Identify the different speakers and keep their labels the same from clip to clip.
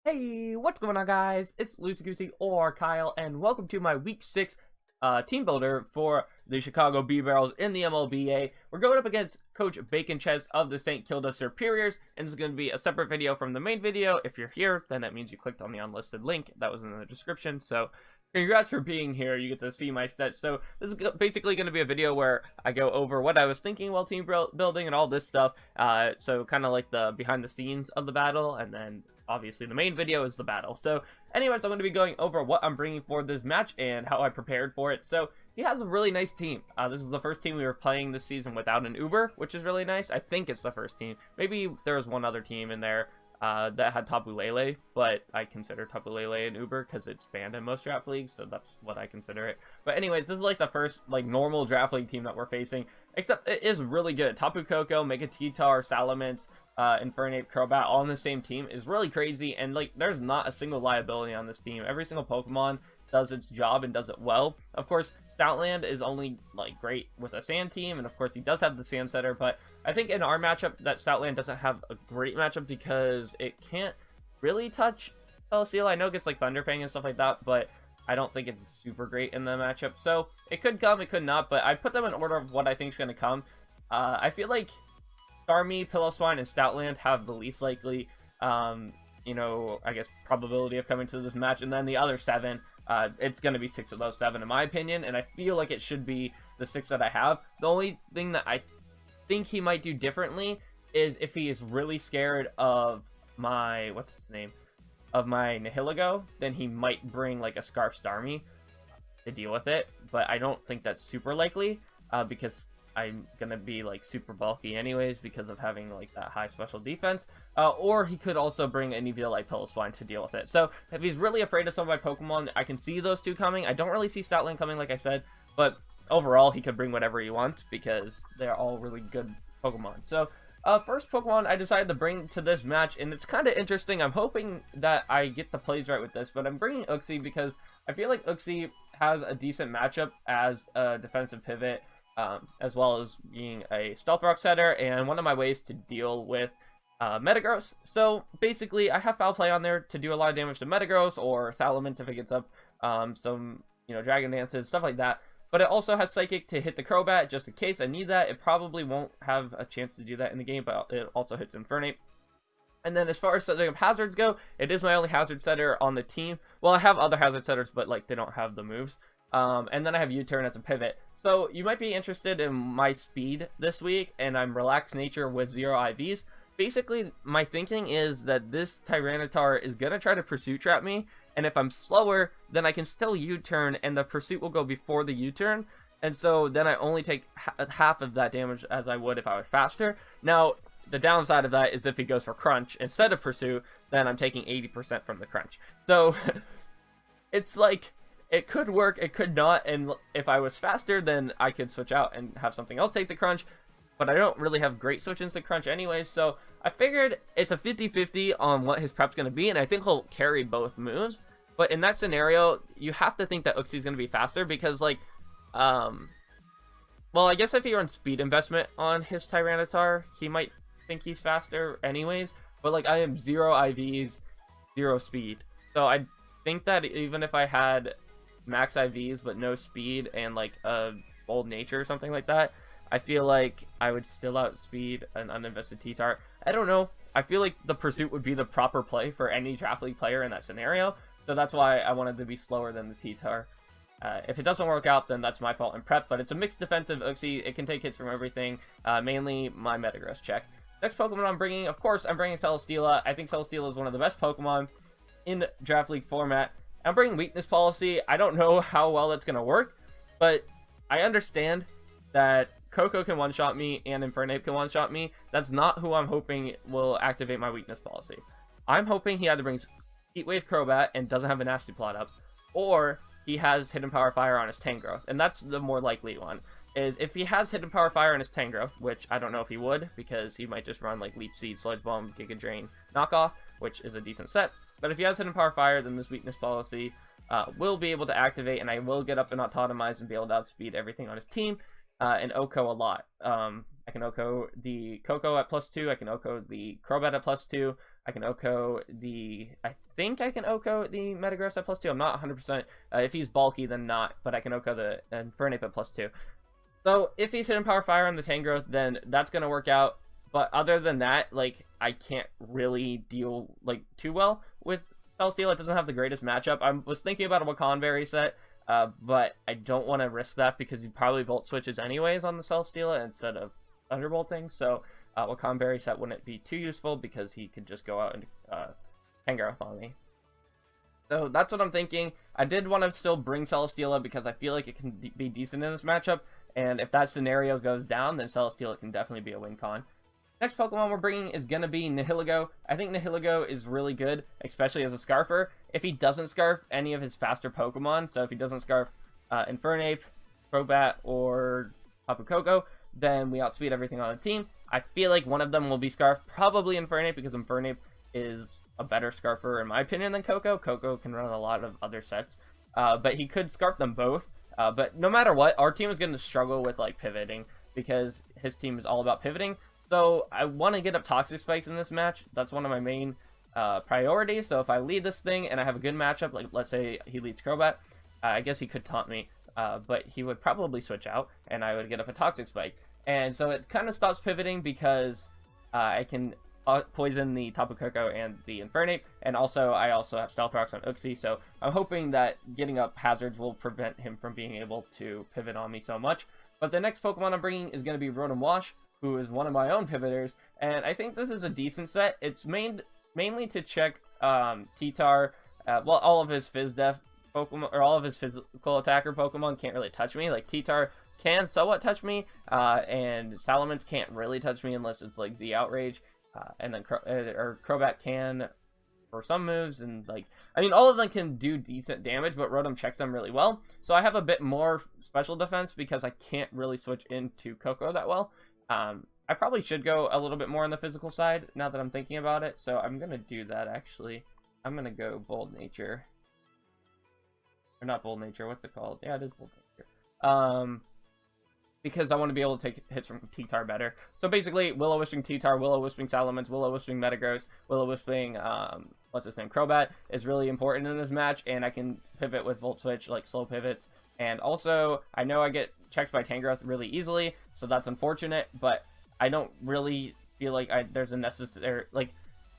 Speaker 1: Hey, what's going on, guys? It's LuceyGoosey or Kyle, and welcome to my Week 6 team builder for the Chicago Bibarels in the MLBA. We're going up against Coach Bacon Chest of the St. Kilda Serperiors, and this is going to be a separate video from the main video. If you're here, then that means you clicked on the unlisted link that was in the description. So congrats for being here. You get to see my set. So this is basically going to be a video where I go over what I was thinking while team building and all this stuff. So kind of like the behind the scenes of the battle, and then obviously the main video is the battle. So anyways, I'm going to be going over what I'm bringing for this match and how I prepared for it. So he has a really nice team. This is the first team we were playing this season without an Uber, which is really nice. I think it's the first team. Maybe there was one other team in there that had Tapu Lele, but I consider Tapu Lele an Uber because it's banned in most draft leagues, so that's what I consider it. But anyways, this is like the first like normal draft league team that we're facing, except it is really good. Tapu Koko, Mega T-Tar, Salamence, Infernape, Crobat all on the same team is really crazy, and like there's not a single liability on this team. Every single Pokemon does its job and does it well. Of course, Stoutland is only like great with a sand team, and of course he does have the sand setter, but I think in our matchup that Stoutland doesn't have a great matchup because it can't really touch Celesteela. I know it gets like Thunderfang and stuff like that, but I don't think it's super great in the matchup. So it could come, it could not, but I put them in order of what I think is going to come. I feel like Starmie, Piloswine, and Stoutland have the least likely, you know, I guess probability of coming to this match, and then the other 7, it's going to be 6 of those 7 in my opinion, and I feel like it should be the 6 that I have. The only thing that I think he might do differently is if he is really scared of my, what's his name, of my Nihilego, then he might bring like a Scarf Starmie to deal with it, but I don't think that's super likely, because I'm gonna be like super bulky anyways because of having like that high special defense. Or he could also bring an Eevee like Piloswine to deal with it. So if he's really afraid of some of my Pokemon, I can see those two coming. I don't really see Stoutland coming, like I said, but overall he could bring whatever he wants because they're all really good Pokemon. So first Pokemon I decided to bring to this match, and it's kind of interesting. I'm hoping that I get the plays right with this, but I'm bringing Uxie because I feel like Uxie has a decent matchup as a defensive pivot, as well as being a Stealth Rock setter, and one of my ways to deal with Metagross. So basically I have Foul Play on there to do a lot of damage to Metagross or Salamence if it gets up some, you know, Dragon Dances, stuff like that. But it also has Psychic to hit the Crobat just in case I need that. It probably won't have a chance to do that in the game, but it also hits Infernape. And then as far as setting up hazards go, it is my only hazard setter on the team. Well, I have other hazard setters, but like they don't have the moves. And then I have U-Turn as a pivot. So you might be interested in my speed this week, and I'm Relaxed Nature with 0 IVs. Basically, my thinking is that this Tyranitar is going to try to Pursuit Trap me, and if I'm slower, then I can still U-Turn, and the Pursuit will go before the U-Turn, and so then I only take half of that damage as I would if I was faster. Now, the downside of that is if he goes for Crunch instead of Pursuit, then I'm taking 80% from the Crunch. So, it's like, it could work, it could not, and if I was faster, then I could switch out and have something else take the Crunch, but I don't really have great switch-ins to Crunch anyway, so I figured it's a 50-50 on what his prep's going to be, and I think he'll carry both moves. But in that scenario, you have to think that Uxie's going to be faster because, like, well, I guess if he runs speed investment on his Tyranitar, he might think he's faster anyways, but, like, I am 0 IVs, 0 speed. So I think that even if I had max IVs but no speed and, like, a bold nature or something like that, I feel like I would still outspeed an uninvested T-Tar. I don't know. I feel like the Pursuit would be the proper play for any draft league player in that scenario. So that's why I wanted to be slower than the T-Tar. If it doesn't work out, then that's my fault in prep. But it's a mixed defensive Uxie. It can take hits from everything. Mainly my Metagross check. Next Pokemon I'm bringing, of course, I'm bringing Celesteela. I think Celesteela is one of the best Pokemon in draft league format. I'm bringing Weakness Policy. I don't know how well that's going to work, but I understand that Koko can one-shot me and Infernape can one-shot me. That's not who I'm hoping will activate my Weakness Policy. I'm hoping he either brings Heat Wave Crobat and doesn't have a Nasty Plot up, or he has Hidden Power Fire on his Tangrowth, and that's the more likely one. Is if he has Hidden Power Fire on his Tangrowth, which I don't know if he would, because he might just run like Leech Seed, Sludge Bomb, Giga Drain, Knockoff, which is a decent set. But if he has Hidden Power Fire, then this Weakness Policy will be able to activate, and I will get up and Autotomize and be able to outspeed everything on his team. And Oko a lot. I can Oko the Koko at +2, I can Oko the Crobat at +2, I can Oko the... I think I can Oko the Metagross at +2. I'm not 100%. If he's bulky, then not. But I can Oko the Infernape at +2. So if he's hitting Power Fire on the Tangrowth, then that's going to work out. But other than that, like, I can't really deal, like, too well with Celesteela. It doesn't have the greatest matchup. I was thinking about a Wakanberry set, but I don't want to risk that because he probably Volt Switches anyways on the Celesteela instead of Thunderbolting. So Wakanberry set wouldn't be too useful because he could just go out and Tangrowth on me. So that's what I'm thinking. I did want to still bring Celesteela because I feel like it can be decent in this matchup. And if that scenario goes down, then Celesteela can definitely be a win con. Next Pokemon we're bringing is going to be Nihilego. I think Nihilego is really good, especially as a Scarfer. If he doesn't Scarf any of his faster Pokemon, so if he doesn't Scarf Infernape, Crobat, or Tapu Koko, then we outspeed everything on the team. I feel like one of them will be Scarf, probably Infernape, because Infernape is a better Scarfer in my opinion than Koko. Koko can run a lot of other sets, but he could Scarf them both. But no matter what, our team is going to struggle with like pivoting because his team is all about pivoting. So I want to get up Toxic Spikes in this match. That's one of my main priorities. So if I lead this thing and I have a good matchup, like let's say he leads Crobat, I guess he could taunt me, but he would probably switch out and I would get up a Toxic Spike. And so it kind of stops pivoting because I can poison the Tapu Koko and the Infernape, and I also have Stealth Rocks on Uxie, so I'm hoping that getting up hazards will prevent him from being able to pivot on me so much. But the next Pokemon I'm bringing is going to be Rotom Wash, who is one of my own pivoters, and I think this is a decent set. It's mainly to check T-Tar, well, all of his Fizz Def Pokemon, or all of his physical attacker Pokemon can't really touch me. Like T-Tar can somewhat touch me, and Salamence can't really touch me unless it's like Z Outrage. And then Crobat can for some moves, and like, I mean, all of them can do decent damage, but Rotom checks them really well. So I have a bit more special defense because I can't really switch into Koko that well. I probably should go a little bit more on the physical side now that I'm thinking about it. So I'm going to do that actually. I'm going to go Bold Nature. Or not Bold Nature, what's it called? Yeah, it is Bold Nature. Because I want to be able to take hits from T-Tar better. So basically, Will-O-Wisping T-Tar, Will-O-Wisping Salamence, Will-O-Wisping Metagross, Will-O-Wisping, what's his name, Crobat is really important in this match, and I can pivot with Volt Switch, like slow pivots. And also, I know I get checked by Tangrowth really easily, so that's unfortunate, but I don't really feel like there's a necessary, like,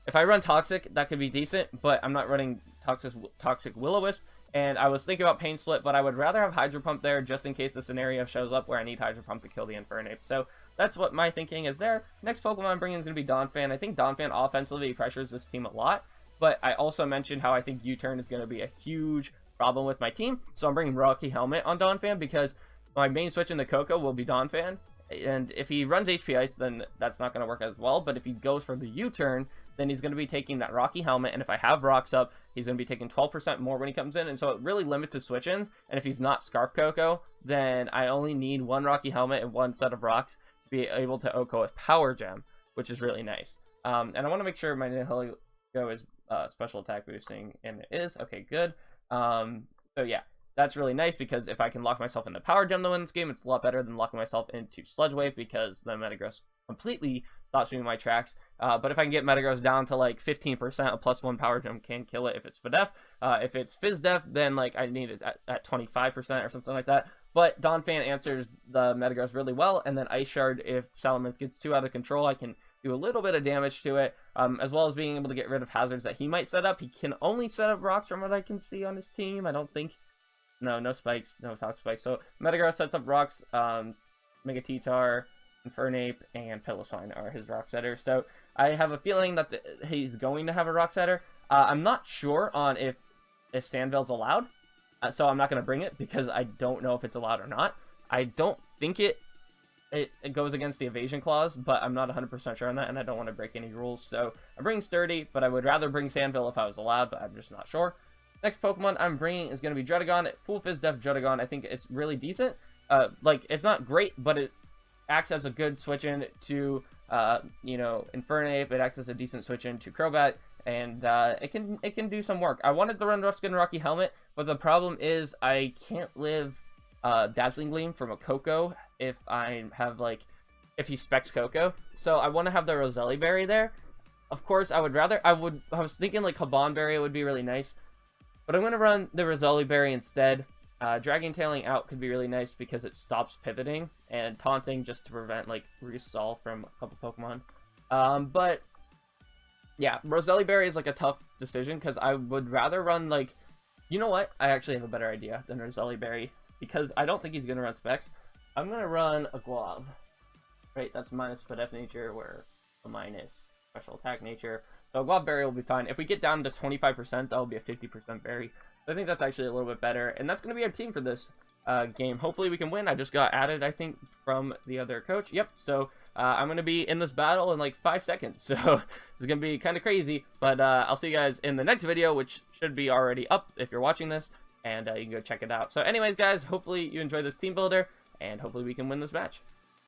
Speaker 1: if I run Toxic, that could be decent, but I'm not running Toxic Will-O-Wisp. And I was thinking about Pain Split, but I would rather have Hydro Pump there just in case the scenario shows up where I need Hydro Pump to kill the Infernape. So that's what my thinking is there. Next Pokemon I'm bringing is going to be Donphan. I think Donphan offensively pressures this team a lot, but I also mentioned how I think U-Turn is going to be a huge problem with my team. So I'm bringing Rocky Helmet on Donphan because my main switch in the Koko will be Donphan. And if he runs HP Ice, then that's not going to work as well. But if he goes for the U-Turn, then he's going to be taking that Rocky Helmet. And if I have Rocks up, he's going to be taking 12% more when he comes in. And so it really limits his switch-ins. And if he's not Scarf Koko, then I only need one Rocky Helmet and one set of Rocks to be able to Oko with Power Gem, which is really nice. And I want to make sure my Nihilego is special attack boosting. And it is. Okay, good. So yeah. That's really nice because if I can lock myself into Power Gem to win this game, it's a lot better than locking myself into Sludge Wave because then Metagross completely stops me in my tracks. But if I can get Metagross down to like 15%, a +1 Power Gem can kill it if it's Fidef. If it's Fizz Def, then like I need it at 25% or something like that. But Donphan answers the Metagross really well, and then Ice Shard, if Salamence gets too out of control, I can do a little bit of damage to it, as well as being able to get rid of hazards that he might set up. He can only set up rocks from what I can see on his team. I don't think... No spikes, no Toxic Spikes. So Metagross sets up rocks, Mega T-Tar, Infernape, and Piloswine are his rock setters. So I have a feeling that he's going to have a rock setter. I'm not sure on if Sandville's allowed, so I'm not going to bring it because I don't know if it's allowed or not. I don't think it goes against the evasion clause, but I'm not 100% sure on that, and I don't want to break any rules. So I'm bringing Sturdy, but I would rather bring Sandville if I was allowed, but I'm just not sure. Next Pokemon I'm bringing is going to be Druddigon. Full Fizz Def Druddigon. I think it's really decent. Like, it's not great, but it acts as a good switch-in to, Infernape. It acts as a decent switch-in to Crobat, and it can do some work. I wanted to run Rough Skin Rocky Helmet, but the problem is I can't live Dazzling Gleam from a Koko if I have, like, if he specs Koko. So I want to have the Roselli Berry there. Of course, I was thinking like Haban Berry would be really nice, but I'm going to run the Roselli Berry instead. Dragging Tailing out could be really nice because it stops pivoting, and Taunting just to prevent like restall from a couple Pokemon. But yeah, Roselli Berry is like a tough decision because I would rather run like, you know what? I actually have a better idea than Roselli Berry because I don't think he's going to run Specs. I'm going to run a Guav. Right, that's minus Def Nature, where a minus Special Attack Nature. So Guav Berry will be fine. If we get down to 25%, that will be a 50% berry. So I think that's actually a little bit better. And that's going to be our team for this game. Hopefully we can win. I just got added, I think, from the other coach. Yep, so I'm going to be in this battle in like 5 seconds. So this is going to be kind of crazy. But I'll see you guys in the next video, which should be already up if you're watching this. And you can go check it out. So anyways, guys, hopefully you enjoy this team builder. And hopefully we can win this match.